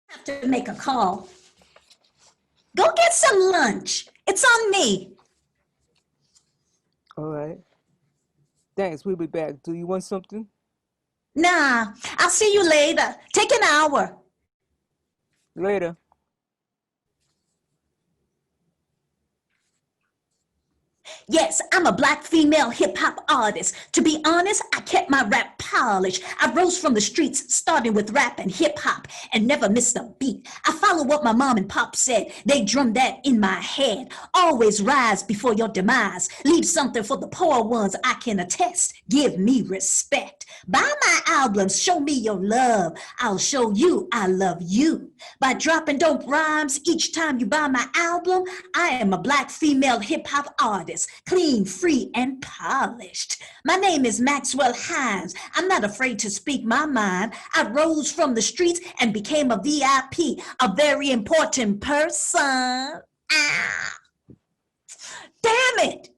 Have to make a call. Go get some lunch. It's on me. All right. Thanks, we'll be back. Do you want something? Nah, I'll see you later. Take an hour. Later. Yes, I'm a black female hip-hop artist. To be honest, I kept my rap polished. I rose from the streets, starting with rap and hip-hop, and never missed a beat. I follow what my mom and pop said. They drummed that in my head. Always rise before your demise. Leave something for the poor ones I can attest. Give me respect. Buy my albums, show me your love. I'll show you I love you. By dropping dope rhymes each time you buy my album, I am a black female hip-hop artist. Clean, free, and polished. My name is Maxwell Hines. I'm not afraid to speak my mind. I rose from the streets and became a VIP, a very important person. Ah, damn it!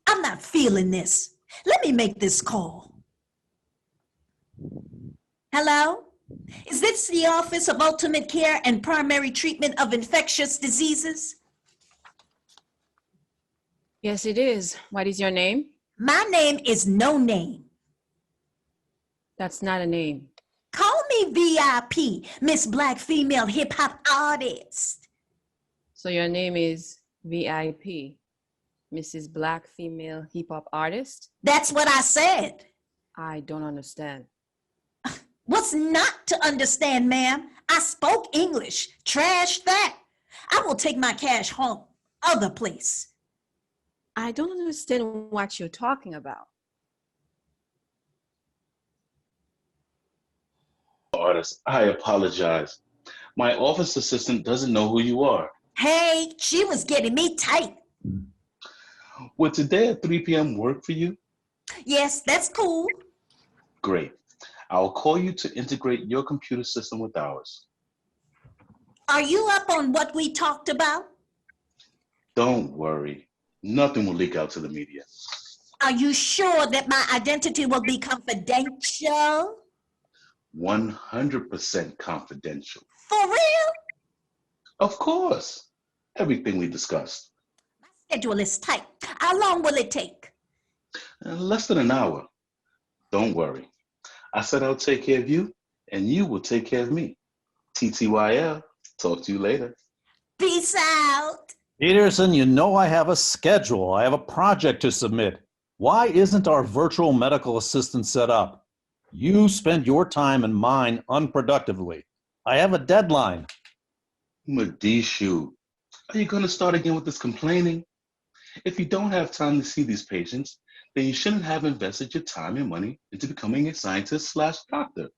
I'm not feeling this. Let me make this call. Hello? Is this the Office of Ultimate Care and Primary Treatment of Infectious Diseases? Yes, it is. What is your name? My name is No Name. That's not a name. Call me VIP, Miss Black Female Hip Hop Artist. So your name is VIP, Mrs. Black Female Hip Hop Artist? That's what I said. I don't understand. What's not to understand, ma'am? I spoke English. Trash that. I will take my cash home. Other place. I don't understand what you're talking about. Artist, I apologize. My office assistant doesn't know who you are. Hey, she was getting me tight. Would today at 3 p.m. work for you? Yes, that's cool. Great. I'll call you to integrate your computer system with ours. Are you up on what we talked about? Don't worry. Nothing will leak out to the media. Are you sure that my identity will be confidential? 100% confidential. For real? Of course. Everything we discussed. My schedule is tight. How long will it take? Less than an hour. Don't worry. I said I'll take care of you, and you will take care of me. TTYL. Talk to you later. Peace out. Peterson, you know I have a schedule. I have a project to submit. Why isn't our virtual medical assistant set up? You spend your time and mine unproductively. I have a deadline. Madishu, are you going to start again with this complaining? If you don't have time to see these patients, then you shouldn't have invested your time and money into becoming a scientist/doctor.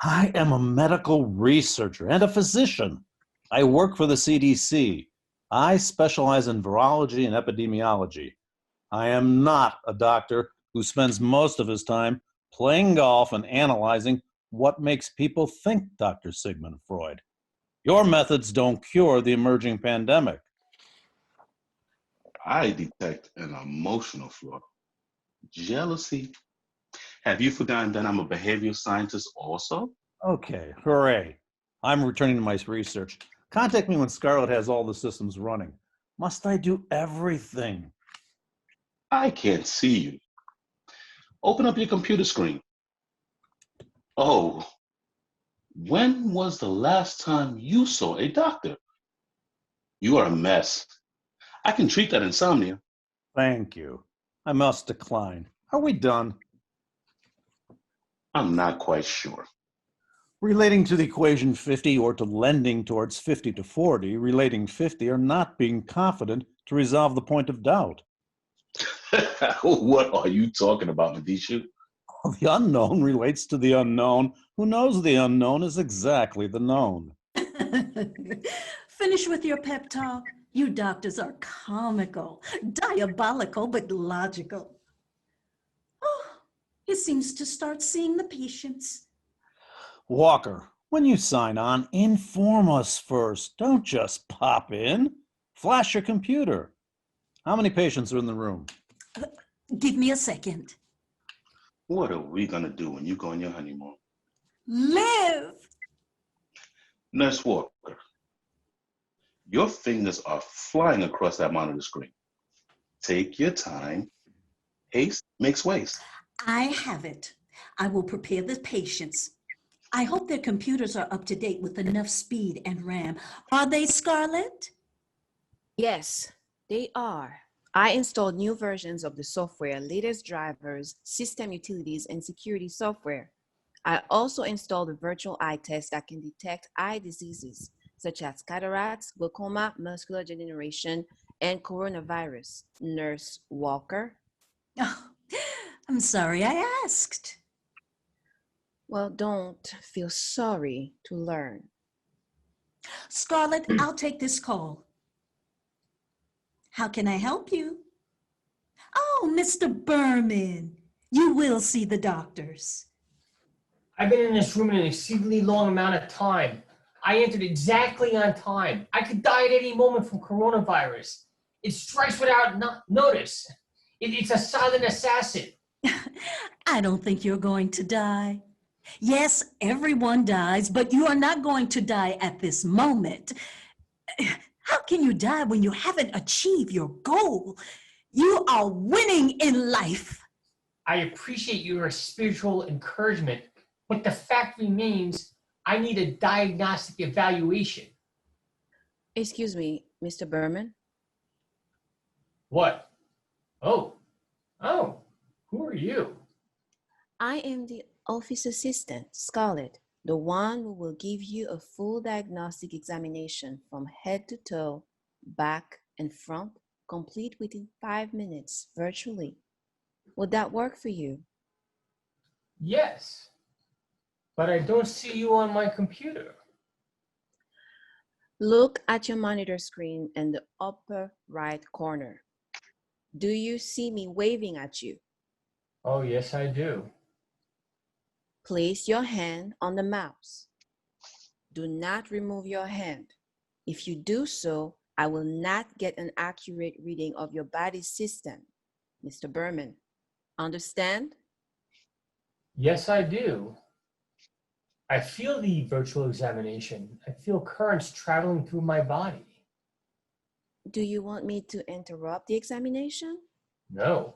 I am a medical researcher and a physician. I work for the CDC. I specialize in virology and epidemiology. I am not a doctor who spends most of his time playing golf and analyzing what makes people think Dr. Sigmund Freud. Your methods don't cure the emerging pandemic. I detect an emotional flaw. Jealousy. Have you forgotten that I'm a behavioral scientist also? Okay, hooray. I'm returning to my research. Contact me when Scarlett has all the systems running. Must I do everything? I can't see you. Open up your computer screen. Oh, when was the last time you saw a doctor? You are a mess. I can treat that insomnia. Thank you. I must decline. Are we done? I'm not quite sure. Relating to the equation 50 or to lending towards 50 to 40, relating 50 or not being confident to resolve the point of doubt. What are you talking about, Madishu? The unknown relates to the unknown. Who knows the unknown is exactly the known. Finish with your pep talk. You doctors are comical, diabolical, but logical. Oh, he seems to start seeing the patients. Walker, when you sign on, inform us first. Don't just pop in. Flash your computer. How many patients are in the room? Give me a second. What are we going to do when you go on your honeymoon? Live! Nurse Walker, your fingers are flying across that monitor screen. Take your time. Haste makes waste. I have it. I will prepare the patients. I hope their computers are up to date with enough speed and RAM. Are they, Scarlett? Yes, they are. I installed new versions of the software, latest drivers, system utilities, and security software. I also installed a virtual eye test that can detect eye diseases such as cataracts, glaucoma, muscular degeneration, and coronavirus. Nurse Walker. Oh, I'm sorry I asked. Well, don't feel sorry to learn. Scarlett, I'll take this call. How can I help you? Oh, Mr. Berman, you will see the doctors. I've been in this room an exceedingly long amount of time. I entered exactly on time. I could die at any moment from coronavirus. It strikes without notice. It's a silent assassin. I don't think you're going to die. Yes, everyone dies, but you are not going to die at this moment. How can you die when you haven't achieved your goal? You are winning in life. I appreciate your spiritual encouragement, but the fact remains I need a diagnostic evaluation. Excuse me, Mr. Berman. What? Oh, who are you? I am the office assistant, Scarlett, the one who will give you a full diagnostic examination from head to toe, back and front, complete within 5 minutes virtually. Would that work for you? Yes, but I don't see you on my computer. Look at your monitor screen in the upper right corner. Do you see me waving at you? Oh, yes, I do. Place your hand on the mouse. Do not remove your hand. If you do so, I will not get an accurate reading of your body system, Mr. Berman. Understand? Yes, I do. I feel the virtual examination. I feel currents traveling through my body. Do you want me to interrupt the examination? No.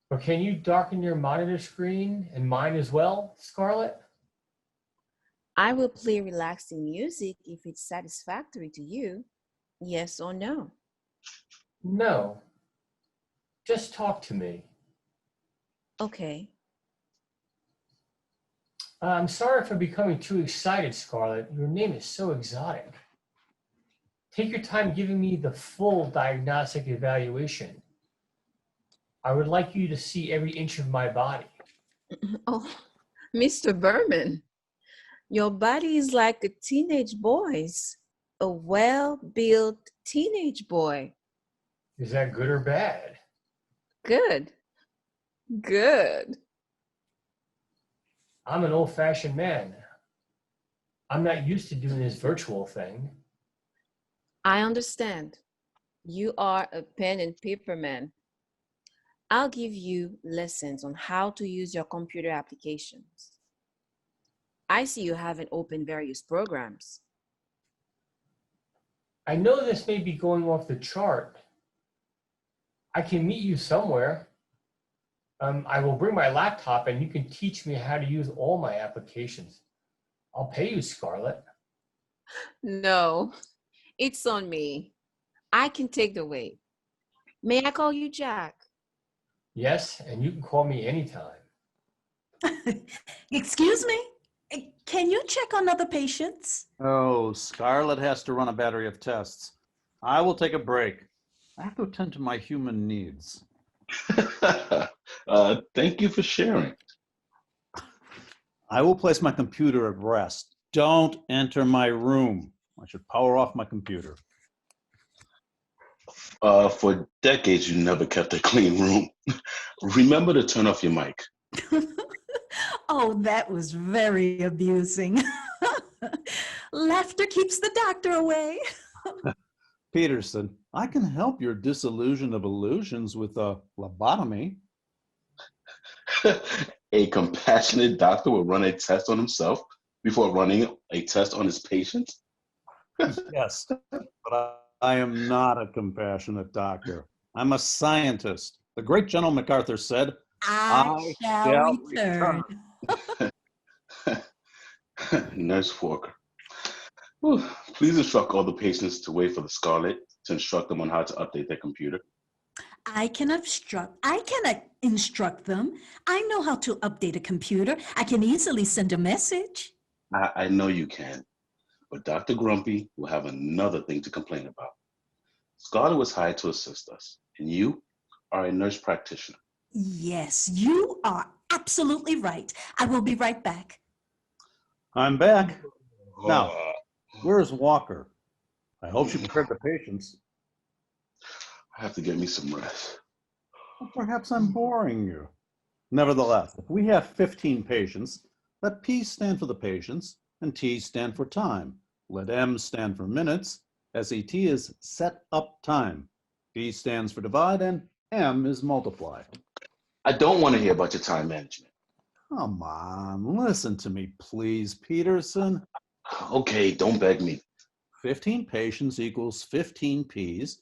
But can you darken your monitor screen and mine as well, Scarlett? I will play relaxing music if it's satisfactory to you. Yes or no? No. Just talk to me. Okay. I'm sorry for becoming too excited, Scarlett. Your name is so exotic. Take your time giving me the full diagnostic evaluation. I would like you to see every inch of my body. Oh, Mr. Berman, your body is like a teenage boy's, a well-built teenage boy. Is that good or bad? Good. Good. I'm an old-fashioned man. I'm not used to doing this virtual thing. I understand. You are a pen and paper man. I'll give you lessons on how to use your computer applications. I see you haven't opened various programs. I know this may be going off the chart. I can meet you somewhere. I will bring my laptop and you can teach me how to use all my applications. I'll pay you, Scarlett. No, it's on me. I can take the weight. May I call you Jack? Yes, and you can call me anytime. Excuse me? Can you check on other patients? Oh, Scarlett has to run a battery of tests. I will take a break. I have to attend to my human needs. Thank you for sharing. I will place my computer at rest. Don't enter my room. I should power off my computer. For decades, you never kept a clean room. Remember to turn off your mic. Oh, that was very amusing. Laughter keeps the doctor away. Peterson, I can help your disillusion of illusions with a lobotomy. A compassionate doctor will run a test on himself before running a test on his patients? Yes, but I am not a compassionate doctor. I'm a scientist. The great General MacArthur said, I I shall shall return. Nurse Forker. Whew. Please instruct all the patients to wait for the Scarlet to instruct them on how to update their computer. I cannot instruct them. I know how to update a computer. I can easily send a message. I know you can, but Dr. Grumpy will have another thing to complain about. Scarlet was hired to assist us, and you are a nurse practitioner. Yes, you are absolutely right. I will be right back. I'm back. Now, Oh, where's Walker? I hope she prepared the patients. I have to get me some rest. Well, perhaps I'm boring you. Nevertheless, if we have 15 patients, let P stand for the patients and T stand for time. Let M stand for minutes. SET is set up time. D stands for divide and M is multiply. I don't want to hear about your time management. Come on, listen to me, please, Peterson. Okay, don't beg me. 15 patients equals 15 Ps.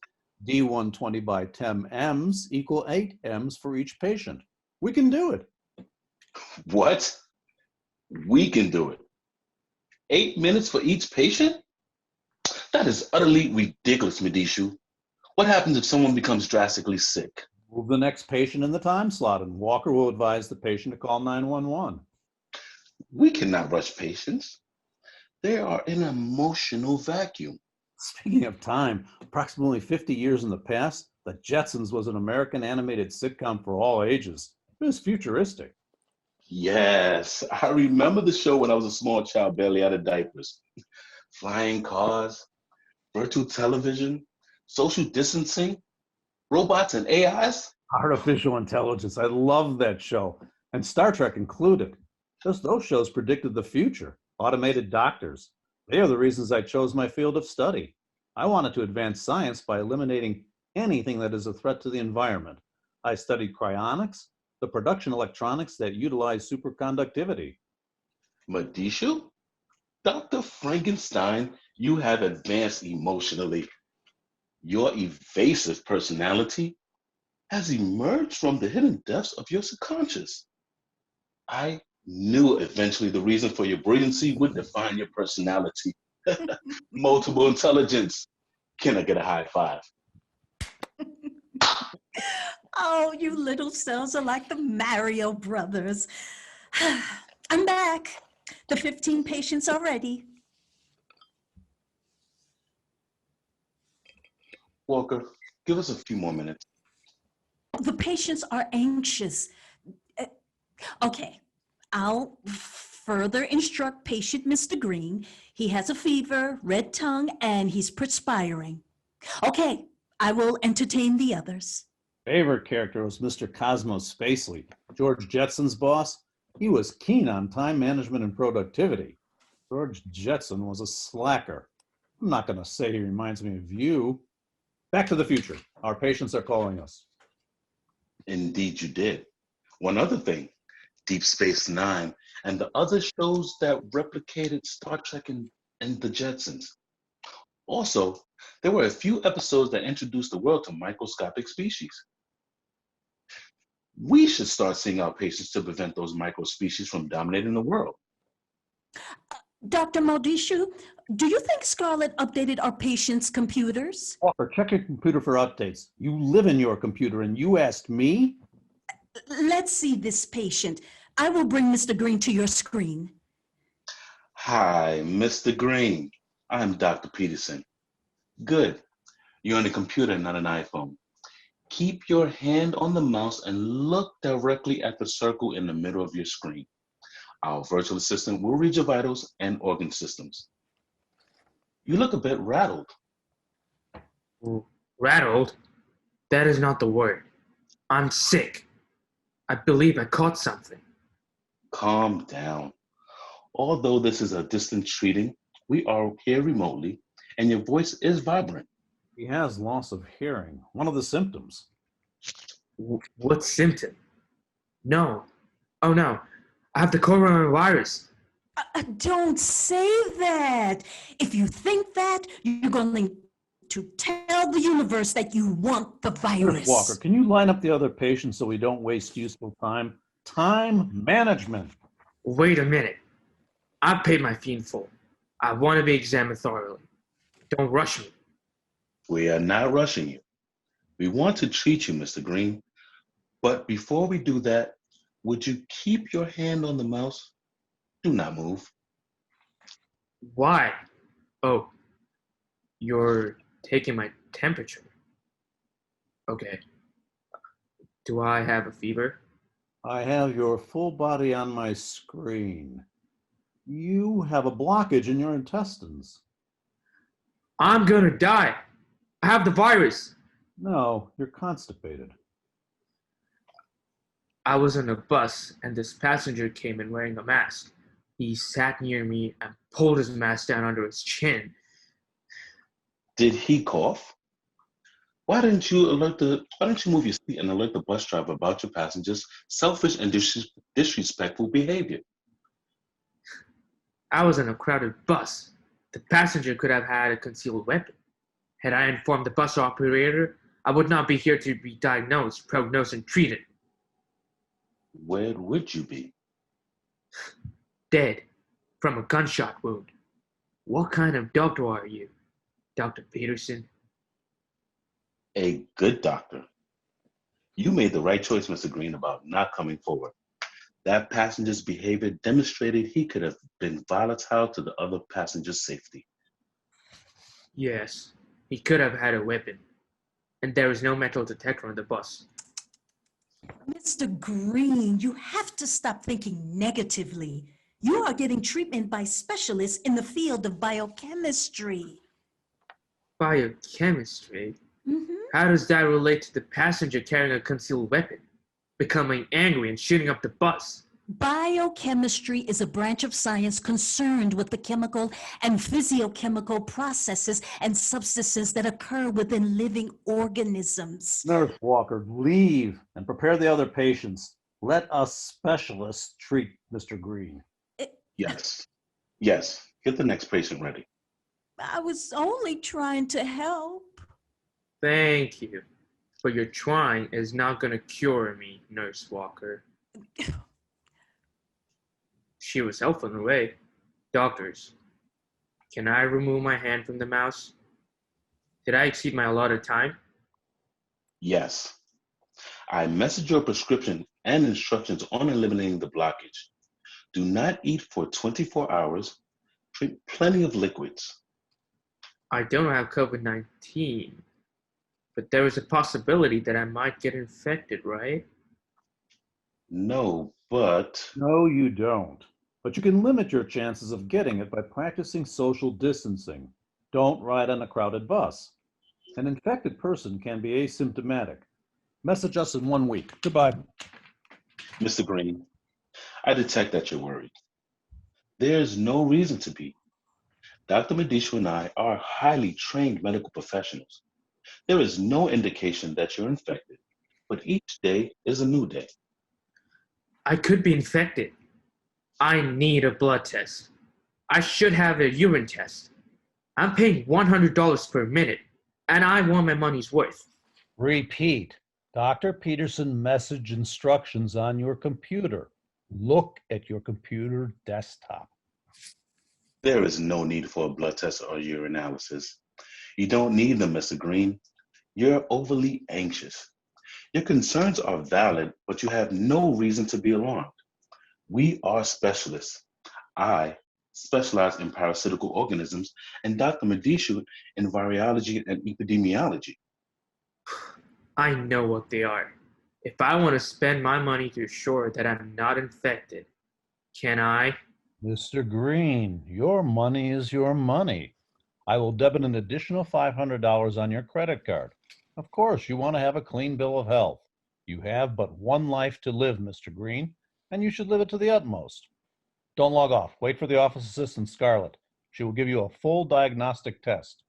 D120 by 10 Ms equal 8 Ms for each patient. We can do it. What? We can do it. 8 minutes for each patient? That is utterly ridiculous, Medishu. What happens if someone becomes drastically sick? Move the next patient in the time slot, and Walker will advise the patient to call 911. We cannot rush patients. They are in an emotional vacuum. Speaking of time, approximately 50 years in the past, The Jetsons was an American animated sitcom for all ages. It was futuristic. Yes, I remember the show when I was a small child, barely out of diapers. Flying cars, virtual television, social distancing, robots and AIs. Artificial intelligence. I love that show. And Star Trek included. Those shows predicted the future. Automated doctors. They are the reasons I chose my field of study. I wanted to advance science by eliminating anything that is a threat to the environment. I studied cryonics, the production electronics that utilize superconductivity. Madishu? Dr. Frankenstein, you have advanced emotionally. Your evasive personality has emerged from the hidden depths of your subconscious. I knew eventually the reason for your brilliancy would define your personality. Multiple intelligence. Can I get a high five? Oh, you little cells are like the Mario brothers. I'm back. The 15 patients are ready. Walker, give us a few more minutes. The patients are anxious. Okay, I'll further instruct patient Mr. Green. He has a fever, red tongue, and he's perspiring. Okay, I will entertain the others. Favorite character was Mr. Cosmos Spacely, George Jetson's boss. He was keen on time management and productivity. George Jetson was a slacker. I'm not going to say he reminds me of you. Back to the future. Our patients are calling us. Indeed, you did. One other thing, Deep Space Nine and the other shows that replicated Star Trek and the Jetsons. Also, there were a few episodes that introduced the world to microscopic species. We should start seeing our patients to prevent those microspecies from dominating the world. Dr. Maldishu, do you think Scarlett updated our patients' computers? Walker, check your computer for updates. You live in your computer and you asked me? Let's see this patient. I will bring Mr. Green to your screen. Hi, Mr. Green. I'm Dr. Peterson. Good. You're on a computer, not an iPhone. Keep your hand on the mouse and look directly at the circle in the middle of your screen. Our virtual assistant will read your vitals and organ systems. You look a bit rattled. Rattled? That is not the word. I'm sick. I believe I caught something. Calm down. Although this is a distant treating, we are here remotely, and your voice is vibrant. He has loss of hearing, one of the symptoms. What symptom? No. Oh no. I have the coronavirus. Don't say that. If you think that, you're going to tell the universe that you want the Nurse Walker, virus. can you line up the other patients so we don't waste useful time? Time management. Wait a minute. I paid my fee in full. I want to be examined thoroughly. Don't rush me. We are not rushing you. We want to treat you, Mr. Green. But before we do that, would you keep your hand on the mouse? Do not move. Why? Oh, you're taking my temperature. Okay. Do I have a fever? I have your full body on my screen. You have a blockage in your intestines. I'm gonna die. I have the virus. No, you're constipated. I was on a bus and this passenger came in wearing a mask. He sat near me and pulled his mask down under his chin. Did he cough? Why didn't you move your seat and alert the bus driver about your passenger's selfish and disrespectful behavior? I was on a crowded bus. The passenger could have had a concealed weapon. Had I informed the bus operator, I would not be here to be diagnosed, prognosed, and treated. Where would you be? Dead from a gunshot wound. What kind of doctor are you, Dr. Peterson? A good doctor. You made the right choice, Mr. Green, about not coming forward. That passenger's behavior demonstrated he could have been volatile to the other passenger's safety. Yes, he could have had a weapon. And there was no metal detector on the bus. Mr. Green, you have to stop thinking negatively. You are getting treatment by specialists in the field of biochemistry. Biochemistry? Mhm. How does that relate to the passenger carrying a concealed weapon, becoming angry and shooting up the bus? Biochemistry is a branch of science concerned with the chemical and physiochemical processes and substances that occur within living organisms. Nurse Walker, leave and prepare the other patients. Let us specialists treat Mr. Green. Yes. Yes. Get the next patient ready. I was only trying to help. Thank you. But your trying is not going to cure me, Nurse Walker. She was helpful in a way. Doctors, can I remove my hand from the mouse? Did I exceed my allotted time? Yes. I messaged your prescription and instructions on eliminating the blockage. Do not eat for 24 hours. Drink plenty of liquids. I don't have COVID-19, but there is a possibility that I might get infected, right? No, but No, you don't. But you can limit your chances of getting it by practicing social distancing. Don't ride on a crowded bus. An infected person can be asymptomatic. Message us in 1 week. Goodbye. Mr. Green, I detect that you're worried. There's no reason to be. Dr. Medishu and I are highly trained medical professionals. There is no indication that you're infected, but each day is a new day. I could be infected. I need a blood test. I should have a urine test. I'm paying $100 per minute, and I want my money's worth. Repeat. Dr. Peterson message instructions on your computer. Look at your computer desktop. There is no need for a blood test or urinalysis. You don't need them, Mr. Green. You're overly anxious. Your concerns are valid, but you have no reason to be alarmed. We are specialists. I specialize in parasitical organisms, and Dr. Medishu in virology and epidemiology. I know what they are. If I want to spend my money to assure that I'm not infected, can I? Mr. Green, your money is your money. I will debit an additional $500 on your credit card. Of course, you want to have a clean bill of health. You have but one life to live, Mr. Green, and you should live it to the utmost. Don't log off. Wait for the office assistant, Scarlett. She will give you a full diagnostic test.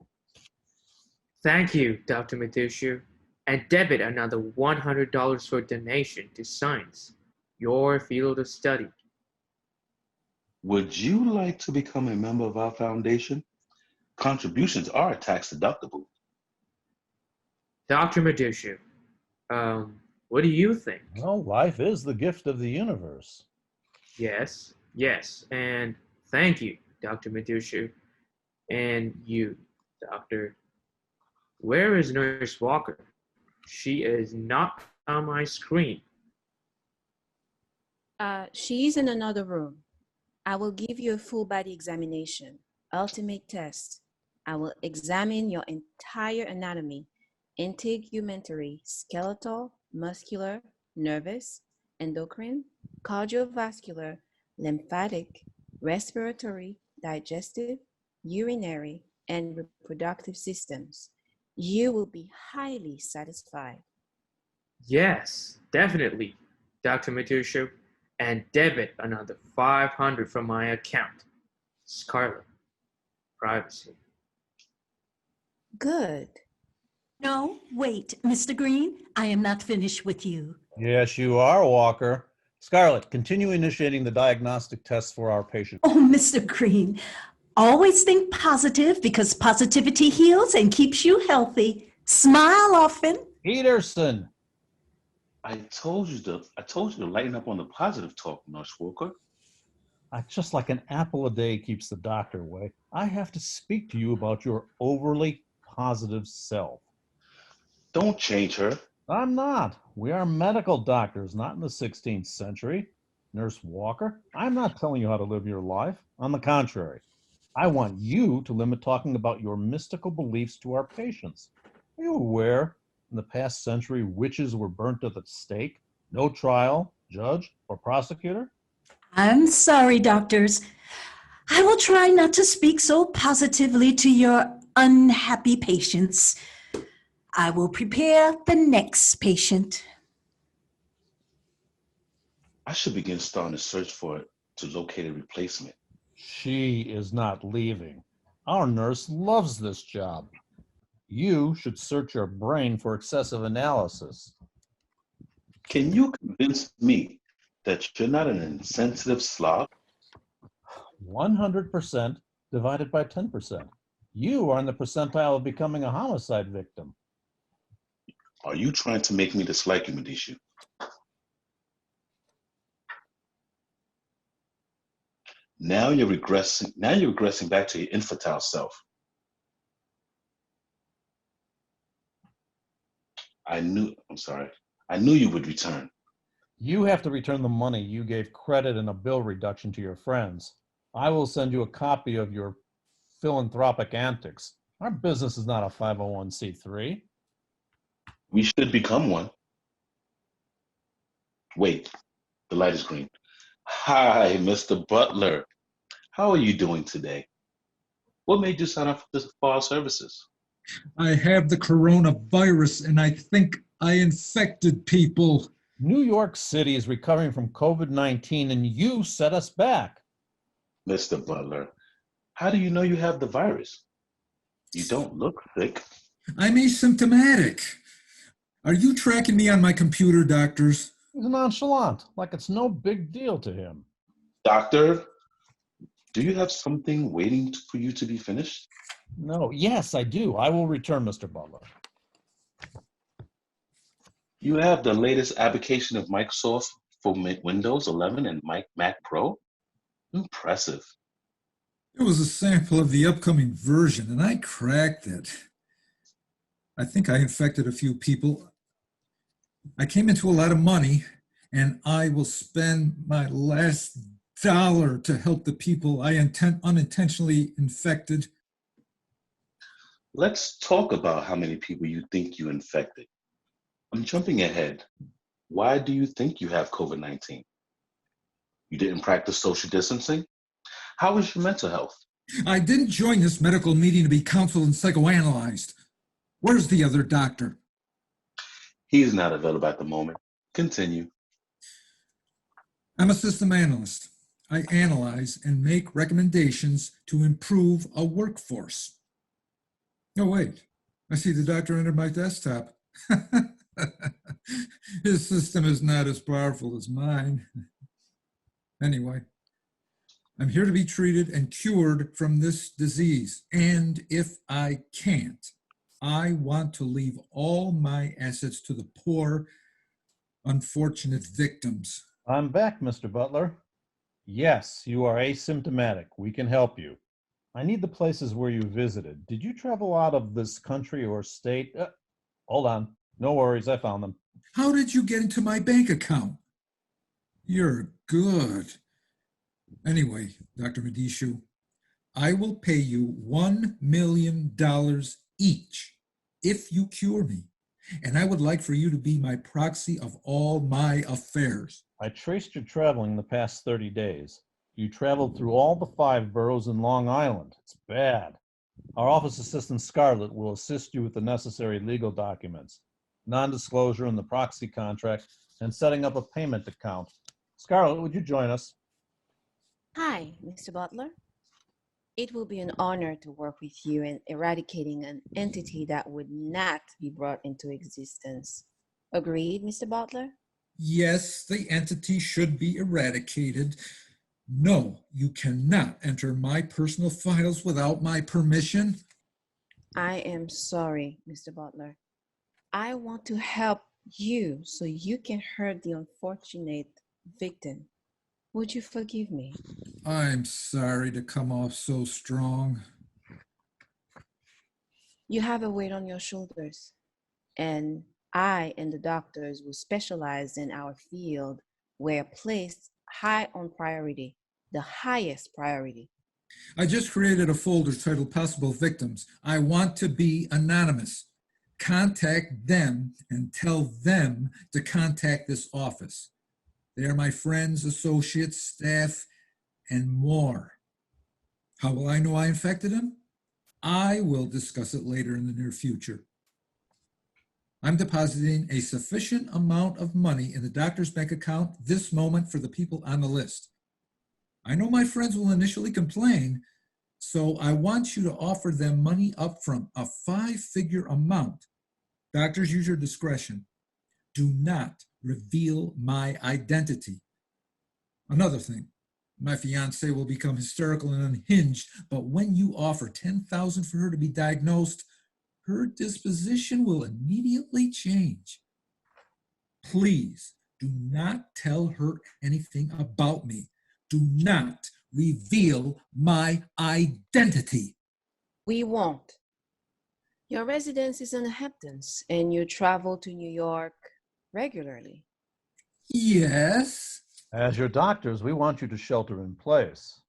Thank you, Dr. Medushu, and debit another $100 for donation to science, your field of study. Would you like to become a member of our foundation? Contributions are tax deductible. Dr. Medushu, what do you think? Well, life is the gift of the universe. Yes, yes, and thank you, Dr. Medushu. And you, Doctor. Where is Nurse Walker? She is not on my screen. She's in another room. I will give you a full body examination, ultimate test. I will examine your entire anatomy, integumentary, skeletal, muscular, nervous, endocrine, cardiovascular, lymphatic, respiratory, digestive, urinary, and reproductive systems. You will be highly satisfied. Yes, definitely, Dr. Medushu. And debit another 500 from my account. Scarlet, privacy. Good. No, wait, Mr. Green, I am not finished with you. Yes, you are, Walker. Scarlett, continue initiating the diagnostic tests for our patient. Oh, Mr. Green, always think positive because positivity heals and keeps you healthy. Smile often. Peterson, I told you to lighten up on the positive talk, Nurse Walker. just like an apple a day keeps the doctor away, I have to speak to you about your overly positive self. Don't change her. I'm not. We are medical doctors, not in the 16th century. Nurse Walker, I'm not telling you how to live your life. On the contrary, I want you to limit talking about your mystical beliefs to our patients. Are you aware in the past century witches were burnt at the stake? No trial, judge, or prosecutor? I'm sorry, doctors. I will try not to speak so positively to your unhappy patients. I will prepare the next patient. I should begin starting a search for it to locate a replacement. She is not leaving. Our nurse loves this job. You should search your brain for excessive analysis. Can you convince me that you're not an insensitive slob? 100% divided by 10%. You are in the percentile of becoming a homicide victim. Are you trying to make me dislike you, Medishu? Now you're regressing back to your infantile self. I knew you would return. You have to return the money you gave credit and a bill reduction to your friends. I will send you a copy of your philanthropic antics. Our business is not a 501c3. We should become one. Wait, the light is green. Hi, Mr. Butler. How are you doing today? What made you sign up for our services? I have the coronavirus and I think I infected people. New York City is recovering from COVID-19 and you set us back. Mr. Butler, how do you know you have the virus? You don't look sick. I'm asymptomatic. Are you tracking me on my computer, doctors? He's nonchalant, like it's no big deal to him. Doctor, do you have something waiting for you to be finished? No, yes, I do. I will return, Mr. Butler. You have the latest application of Microsoft for Windows 11 and Mac Pro? Impressive. It was a sample of the upcoming version and I cracked it. I think I infected a few people. I came into a lot of money and I will spend my last dollar to help the people I unintentionally infected. Let's talk about how many people you think you infected. I'm jumping ahead. Why do you think you have COVID-19? You didn't practice social distancing? How is your mental health? I didn't join this medical meeting to be counseled and psychoanalyzed. Where's the other doctor? He's not available at the moment. Continue. I'm a system analyst. I analyze and make recommendations to improve a workforce. Oh, wait. I see the doctor under my desktop. His system is not as powerful as mine. Anyway. I'm here to be treated and cured from this disease. And if I can't, I want to leave all my assets to the poor, unfortunate victims. I'm back, Mr. Butler. Yes, you are asymptomatic. We can help you. I need the places where you visited. Did you travel out of this country or state? Hold on. No worries, I found them. How did you get into my bank account? You're good. Anyway, Dr. Medishu, I will pay you $1 million each if you cure me. And I would like for you to be my proxy of all my affairs. I traced your traveling the past 30 days. You traveled through all the 5 boroughs in Long Island. It's bad. Our office assistant Scarlett will assist you with the necessary legal documents, non-disclosure and the proxy contract, and setting up a payment account. Scarlett, would you join us? Hi, Mr. Butler. It will be an honor to work with you in eradicating an entity that would not be brought into existence. Agreed, Mr. Butler? Yes, the entity should be eradicated. No, you cannot enter my personal files without my permission. I am sorry, Mr. Butler. I want to help you so you can hurt the unfortunate victim. Would you forgive me? I'm sorry to come off so strong. You have a weight on your shoulders, and I and the doctors who specialize in our field were placed high on priority, the highest priority. I just created a folder titled Possible Victims. I want to be anonymous. Contact them and tell them to contact this office. They are my friends, associates, staff, and more. How will I know I infected them? I will discuss it later in the near future. I'm depositing a sufficient amount of money in the doctor's bank account this moment for the people on the list. I know my friends will initially complain, so I want you to offer them money up front, a 5-figure amount. Doctors, use your discretion. Do not reveal my identity. Another thing, my fiance will become hysterical and unhinged, but when you offer $10,000 for her to be diagnosed, her disposition will immediately change. Please do not tell her anything about me. Do not reveal my identity. We won't. Your residence is in the Hamptons, and you travel to New York regularly. Yes. As your doctors, we want you to shelter in place.